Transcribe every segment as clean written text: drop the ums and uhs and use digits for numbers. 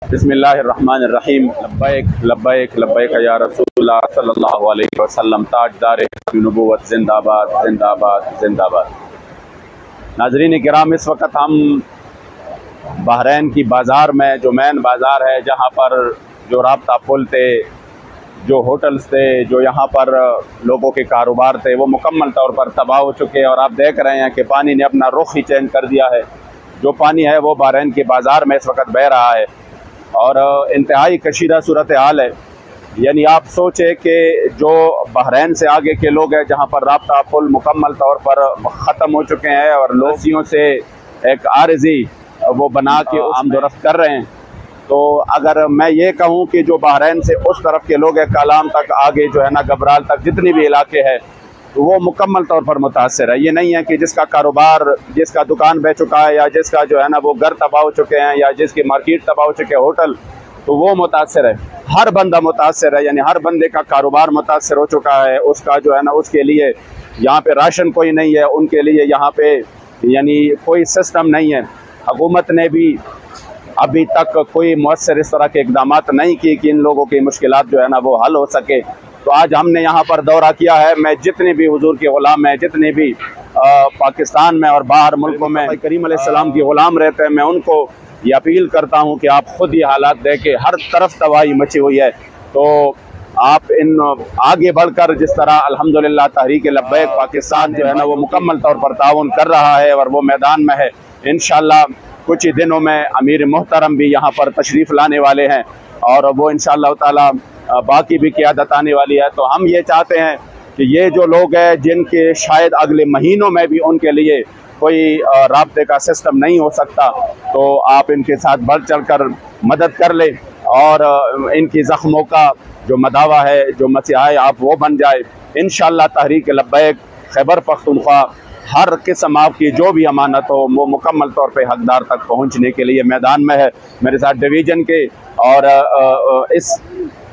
बिस्मिल्लाहिर्रहमानिर्रहीम। लब्बैक लब्बैक लब्बैक या रसूलुल्लाह सल्लल्लाहु अलैहि वसल्लम। ताजदार नबूवत जिंदाबाद जिंदाबाद जिंदाबाद। नाज़रीन किराम, इस वक्त हम बहरैन की बाज़ार में, जो मेन बाज़ार है, जहाँ पर जो राब्ता पुल थे, जो होटल्स थे, जो यहाँ पर लोगों के कारोबार थे, वो मुकम्मल तौर पर तबाह हो चुके हैं। और आप देख रहे हैं कि पानी ने अपना रुख ही चेंज कर दिया है। जो पानी है वो बहरैन के बाज़ार में इस वक्त बह रहा है और इंतहाई कशीदा सूरत हाल है। यानी आप सोचें कि जो बहरैन से आगे के लोग हैं, जहाँ पर राब्ता पुल मुकम्मल तौर पर ख़त्म हो चुके हैं और लोसियों से एक आरज़ी वो बना के आमदोरफ्त कर रहे हैं, तो अगर मैं ये कहूँ कि जो बहरैन से उस तरफ के लोग हैं, कालाम तक आगे जो है ना, गबराल तक, जितनी भी इलाके हैं, तो वो मुकम्मल तौर पर मुतासर है। ये नहीं है कि जिसका कारोबार, जिसका दुकान बह चुका है, या जिसका जो है ना वो घर तबाह हो चुके हैं, या जिसकी मार्केट तबाह हो चुके हैं, होटल, तो वो मुतासर है। हर बंदा मुतासर है, यानी हर बंदे का कारोबार मुतासर हो चुका है। उसका जो है ना, उसके लिए यहाँ पे राशन कोई नहीं है, उनके लिए यहाँ पे यानी कोई सिस्टम नहीं है। हुकूमत ने भी अभी तक कोई मौसर इस तरह के इकदाम नहीं किए कि इन लोगों की मुश्किलात जो है ना वो हल हो सके। तो आज हमने यहाँ पर दौरा किया है। मैं जितने भी हुजूर के ग़ुलाम हैं, जितने भी पाकिस्तान में और बाहर मुल्कों में करीम अलैहिस्सलाम के ग़ुलाम रहते हैं, मैं उनको ये अपील करता हूँ कि आप ख़ुद ये हालात देखें। हर तरफ तबाही मची हुई है। तो आप इन आगे बढ़कर जिस तरह अल्हम्दुलिल्लाह तहरीक लब्बैक पाकिस्तान जो है ना वो मुकम्मल तौर पर ताउन कर रहा है और वो मैदान में है। इंशाअल्लाह कुछ ही दिनों में अमीर मोहतरम भी यहाँ पर तशरीफ़ लाने वाले हैं और वो इंशाअल्लाह ताला बाकी भी क़यादत आने वाली है। तो हम ये चाहते हैं कि ये जो लोग हैं, जिनके शायद अगले महीनों में भी उनके लिए कोई राब्ते का सिस्टम नहीं हो सकता, तो आप इनके साथ बढ़ चढ़ कर मदद कर ले और इनकी ज़ख्मों का जो मदावा है, जो मसीहा है, आप वो बन जाए। इंशाअल्लाह तहरीक लब्बैक खैबर पख्तूनख्वा हर किस्म आपकी जो भी अमानत हो वो मुकम्मल तौर पे हकदार तक पहुंचने के लिए मैदान में है। मेरे साथ डिवीज़न के और इस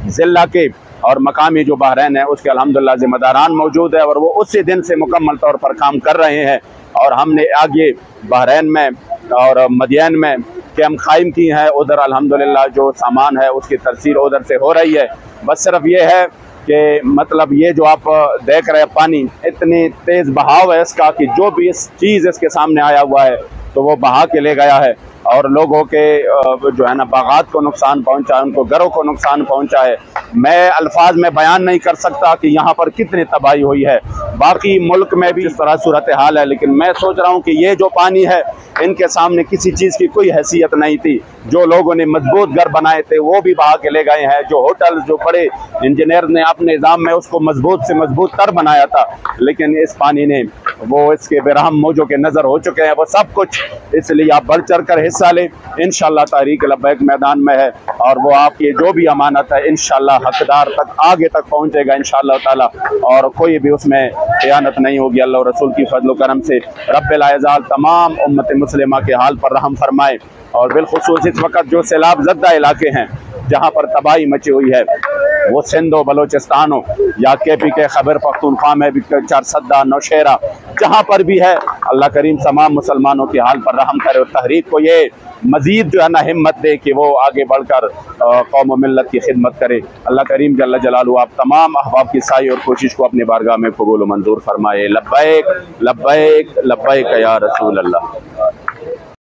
ज़िला के और मकामी जो बहरैन है उसके अल्हम्दुलिल्लाह ज़िम्मेदारान मौजूद है और वो उसी दिन से मुकम्मल तौर पर काम कर रहे हैं। और हमने आगे बहरैन में और मदियन में कैंप कायम की हैं। उधर अल्हम्दुलिल्लाह जो सामान है उसकी तरसील उधर से हो रही है। बस सिर्फ ये है कि मतलब ये जो आप देख रहे हैं, पानी इतनी तेज़ बहाव है इसका कि जो भी इस चीज़ इसके सामने आया हुआ है तो वो बहा के ले गया है और लोगों के जो है ना बागात को नुकसान पहुंचा है, उनको घरों को नुकसान पहुंचा है। मैं अल्फाज में बयान नहीं कर सकता कि यहाँ पर कितनी तबाही हुई है। बाकी मुल्क में भी इस तरह सूरत हाल है, लेकिन मैं सोच रहा हूँ कि ये जो पानी है इनके सामने किसी चीज़ की कोई हैसियत नहीं थी। जो लोगों ने मजबूत घर बनाए थे वो भी बहा के ले गए हैं। जो होटल, जो बड़े इंजीनियर ने अपने निज़ाम में उसको मजबूत से मजबूत तर बनाया था, लेकिन इस पानी ने वो इसके बेरहम मौजों के नज़र हो चुके हैं वो सब कुछ। इसलिए आप बढ़ चढ़ कर हिस्सा लें। इंशाअल्लाह तहरीक लब्बैक मैदान में है और वो आपकी जो भी अमानत है इंशाअल्लाह हकदार तक आगे तक पहुँचेगा इंशाअल्लाह ताला, और कोई भी उसमें ख़यानत नहीं होगी। अल्लाह और रसूल की फजल करम से रब्बिल आज़ाल तमाम उम्मत मुस्लिमा के हाल पर रहम फरमाए। और बिलखुसूस इस वक्त जो सैलाब ज़दा इलाके हैं जहाँ पर तबाही मची हुई है, वो सिंध हो, बलोचिस्तान हो, या KP के खैबर पख्तूनख्वा में भी, चारसद्दा, नौशेरा, जहाँ पर भी है, अल्लाह करीम तमाम मुसलमानों के हाल पर रहम करे और तहरीक को ये मज़ीद जो है ना हिम्मत दे कि वो आगे बढ़कर कौम व मिल्लत की खिदमत करे। अल्लाह करीम जल्ल जलालहू आप तमाम अहबाब की साई और कोशिश को अपनी बारगाह में कबूल व मंजूर फरमाए। लब्बैक लब्बैक लब्बैक या रसूल अल्लाह।